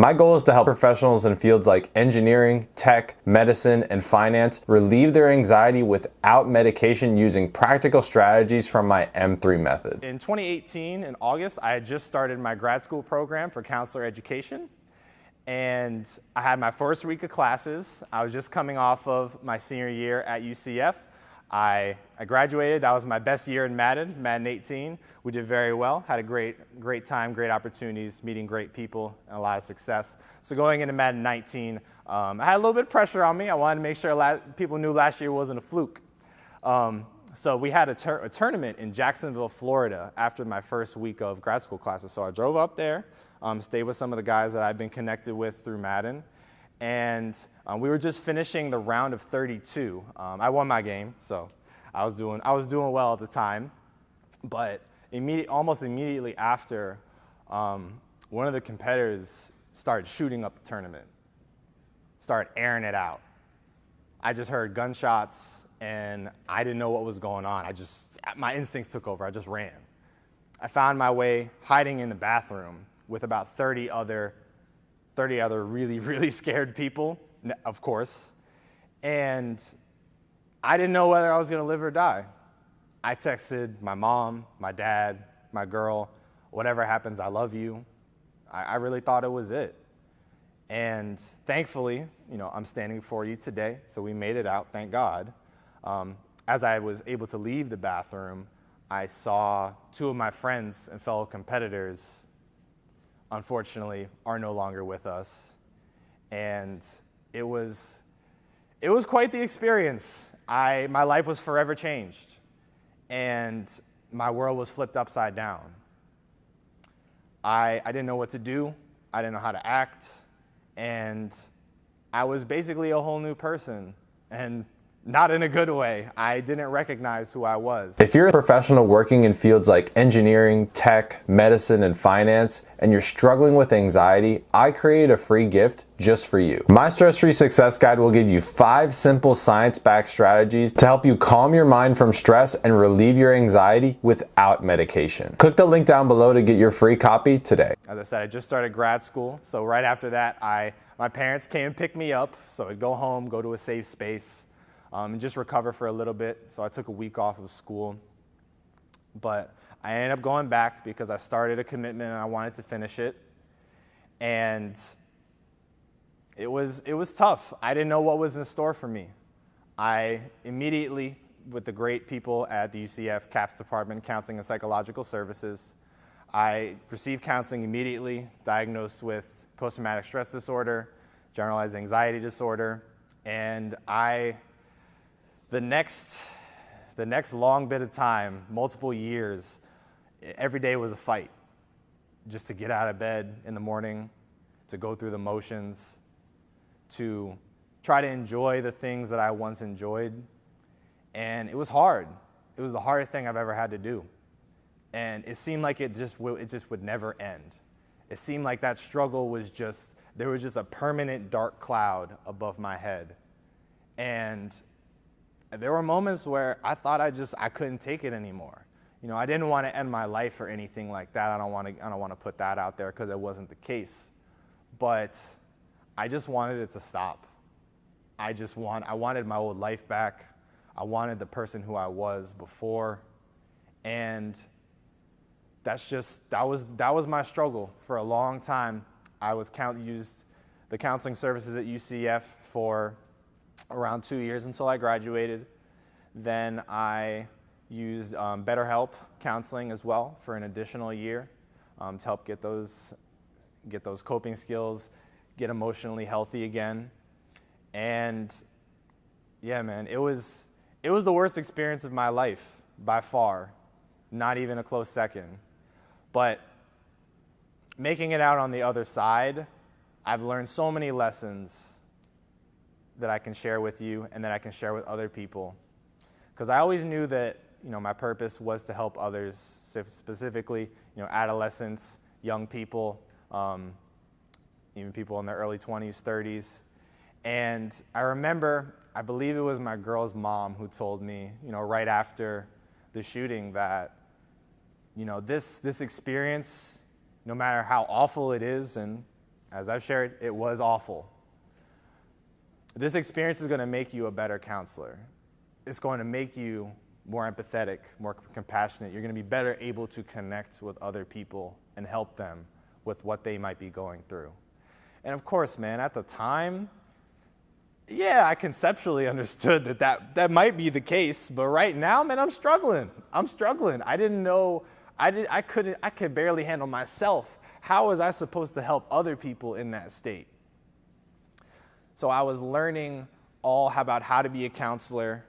My goal is to help professionals in fields like engineering, tech, medicine, and finance relieve their anxiety without medication using practical strategies from my M3 method. In 2018, in August, I had just started my grad school program for counselor education. And I had my first week of classes. I was just coming off of my senior year at UCF. I graduated. That was my best year in Madden 18. We did very well, had a great time, great opportunities, meeting great people, and a lot of success. So going into Madden 19, I had a little bit of pressure on me. I wanted to make sure people knew last year wasn't a fluke. So we had a tournament in Jacksonville, Florida after my first week of grad school classes. So I drove up there, stayed with some of the guys that I've been connected with through Madden. And we were just finishing the round of 32. I won my game, so I was doing well at the time. But almost immediately after, one of the competitors started shooting up the tournament, started airing it out. I just heard gunshots, and I didn't know what was going on. My instincts took over. I just ran. I found my way hiding in the bathroom with about 30 other really, really scared people, of course. And I didn't know whether I was going to live or die. I texted my mom, my dad, my girl, whatever happens, I love you. I really thought it was it. And thankfully, I'm standing before you today, so we made it out, thank God. As I was able to leave the bathroom, I saw two of my friends and fellow competitors unfortunately are no longer with us. And it was quite the experience. My life was forever changed, and my world was flipped upside down. I didn't know what to do. I didn't know how to act, and I was basically a whole new person, and not in a good way. I didn't recognize who I was. If you're a professional working in fields like engineering, tech, medicine, and finance, and you're struggling with anxiety, I created a free gift just for you. My Stress-Free Success Guide will give you 5 simple science-backed strategies to help you calm your mind from stress and relieve your anxiety without medication. Click the link down below to get your free copy today. As I said, I just started grad school, so right after that, my parents came and picked me up, so I'd go home, go to a safe space, and just recover for a little bit. So I took a week off of school. But I ended up going back because I started a commitment and I wanted to finish it. And it was tough. I didn't know what was in store for me. I immediately, with the great people at the UCF CAPS Department, Counseling and Psychological Services, I received counseling immediately, diagnosed with post-traumatic stress disorder, generalized anxiety disorder, and the next long bit of time, multiple years, every day was a fight. Just to get out of bed in the morning, to go through the motions, to try to enjoy the things that I once enjoyed. And it was hard. It was the hardest thing I've ever had to do. And it seemed like it just would never end. It seemed like that struggle was there was just a permanent dark cloud above my head. And there were moments where I thought I couldn't take it anymore. I didn't want to end my life or anything like that. I don't want to put that out there because it wasn't the case. But I just wanted it to stop. I wanted my old life back. I wanted the person who I was before. And that was my struggle for a long time. I used the counseling services at UCF for around 2 years until I graduated. Then I used BetterHelp counseling as well for an additional year to help get those coping skills, get emotionally healthy again. And yeah, man, it was the worst experience of my life by far, not even a close second. But making it out on the other side, I've learned so many lessons that I can share with you and that I can share with other people. Because I always knew that, my purpose was to help others, specifically, adolescents, young people, even people in their early 20s, 30s. And I remember, I believe it was my girl's mom who told me, right after the shooting that, this experience, no matter how awful it is and As I've shared, it was awful. This experience is going to make you a better counselor. It's going to make you more empathetic, more compassionate. You're going to be better able to connect with other people and help them with what they might be going through. And of course, man, at the time, yeah, I conceptually understood that might be the case, but right now, man, I'm struggling. I didn't know, I could barely handle myself. How was I supposed to help other people in that state? So I was learning all about how to be a counselor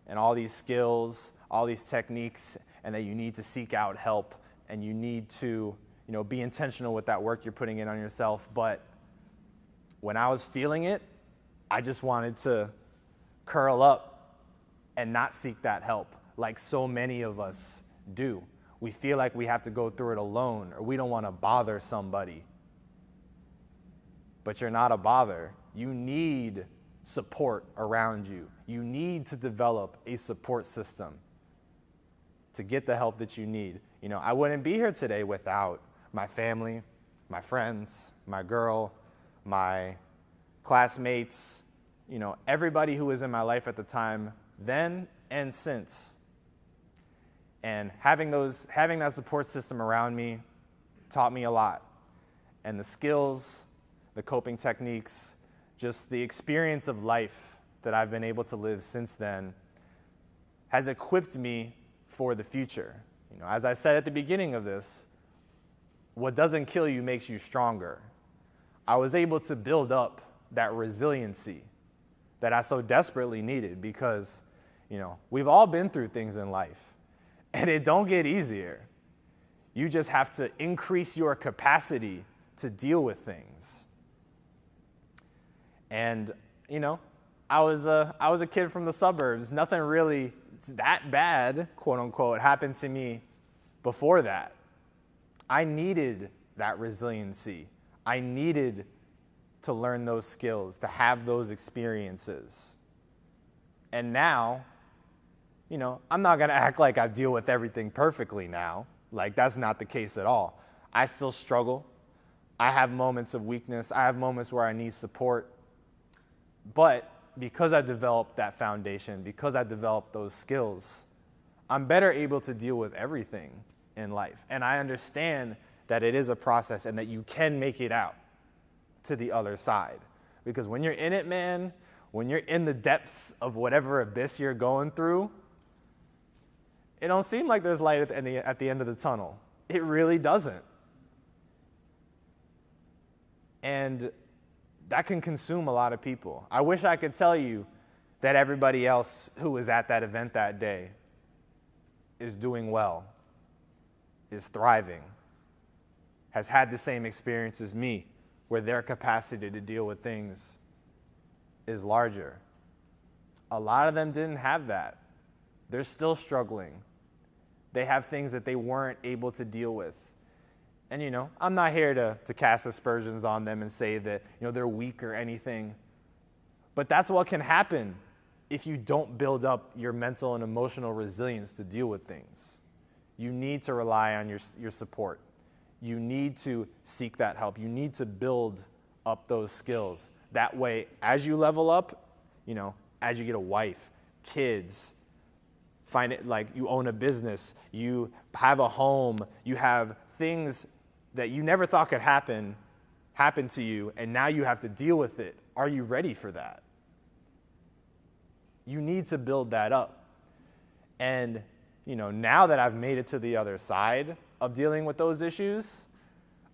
and all these skills, all these techniques, and that you need to seek out help and you need to, be intentional with that work you're putting in on yourself. But when I was feeling it, I just wanted to curl up and not seek that help like so many of us do. We feel like we have to go through it alone, or we don't want to bother somebody. But you're not a bother. You need support around you. You need to develop a support system to get the help that you need. I wouldn't be here today without my family, my friends, my girl, my classmates, everybody who was in my life at the time then and since. And having that support system around me taught me a lot. And the skills, the coping techniques, just the experience of life that I've been able to live since then has equipped me for the future. As I said at the beginning of this, what doesn't kill you makes you stronger. I was able to build up that resiliency that I so desperately needed because, we've all been through things in life and it don't get easier. You just have to increase your capacity to deal with things. And, I was a kid from the suburbs. Nothing really that bad, quote unquote, happened to me before that. I needed that resiliency. I needed to learn those skills, to have those experiences. And now, I'm not going to act like I deal with everything perfectly now. Like, that's not the case at all. I still struggle. I have moments of weakness. I have moments where I need support. But because I developed that foundation, because I developed those skills, I'm better able to deal with everything in life. And I understand that it is a process and that you can make it out to the other side. Because when you're in it, man, when you're in the depths of whatever abyss you're going through, it don't seem like there's light at the end of the tunnel. It really doesn't. And that can consume a lot of people. I wish I could tell you that everybody else who was at that event that day is doing well, is thriving, has had the same experience as me, where their capacity to deal with things is larger. A lot of them didn't have that. They're still struggling. They have things that they weren't able to deal with. And, I'm not here to cast aspersions on them and say that, they're weak or anything. But that's what can happen if you don't build up your mental and emotional resilience to deal with things. You need to rely on your support. You need to seek that help. You need to build up those skills. That way, as you level up, as you get a wife, kids, find it like you own a business, you have a home, you have things that you never thought could happen to you, and now you have to deal with it. Are you ready for that? You need to build that up. And, now that I've made it to the other side of dealing with those issues,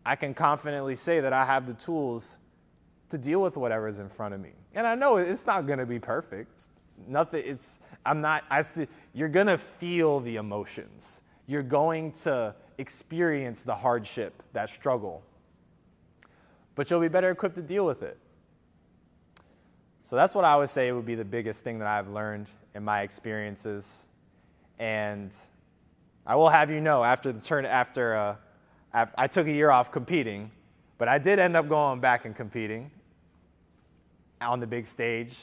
I can confidently say that I have the tools to deal with whatever's in front of me. And I know it's not going to be perfect. You're going to feel the emotions. You're going to experience the hardship, that struggle. But you'll be better equipped to deal with it. So that's what I would say would be the biggest thing that I've learned in my experiences. And I will have you know, I took a year off competing, but I did end up going back and competing on the big stage.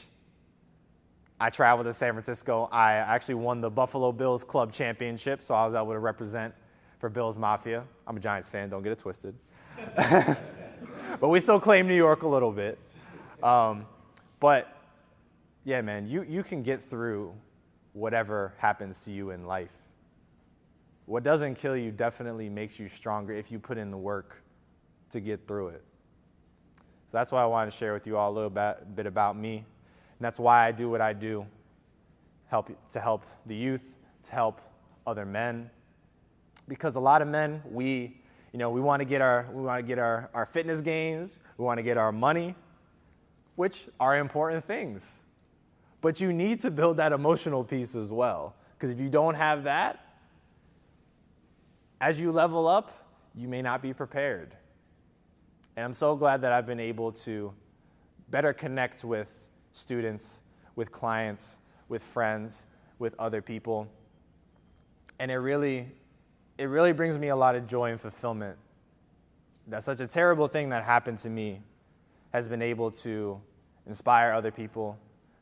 I traveled to San Francisco. I actually won the Buffalo Bills Club Championship, so I was able to represent for Bills Mafia. I'm a Giants fan, don't get it twisted. but we still claim New York a little bit. But yeah, man, you can get through whatever happens to you in life. What doesn't kill you definitely makes you stronger if you put in the work to get through it. So that's why I wanted to share with you all a little bit about me. And that's why I do what I do, to help the youth, to help other men. Because a lot of men, we want to get our fitness gains, we want to get our money, which are important things. But you need to build that emotional piece as well. Because if you don't have that, as you level up, you may not be prepared. And I'm so glad that I've been able to better connect with students, with clients, with friends, with other people. And it really brings me a lot of joy and fulfillment that such a terrible thing that happened to me has been able to inspire other people,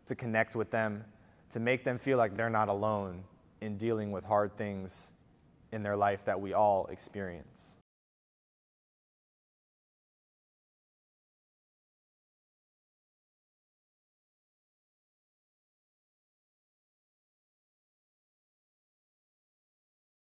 to connect with them, to make them feel like they're not alone in dealing with hard things in their life that we all experience.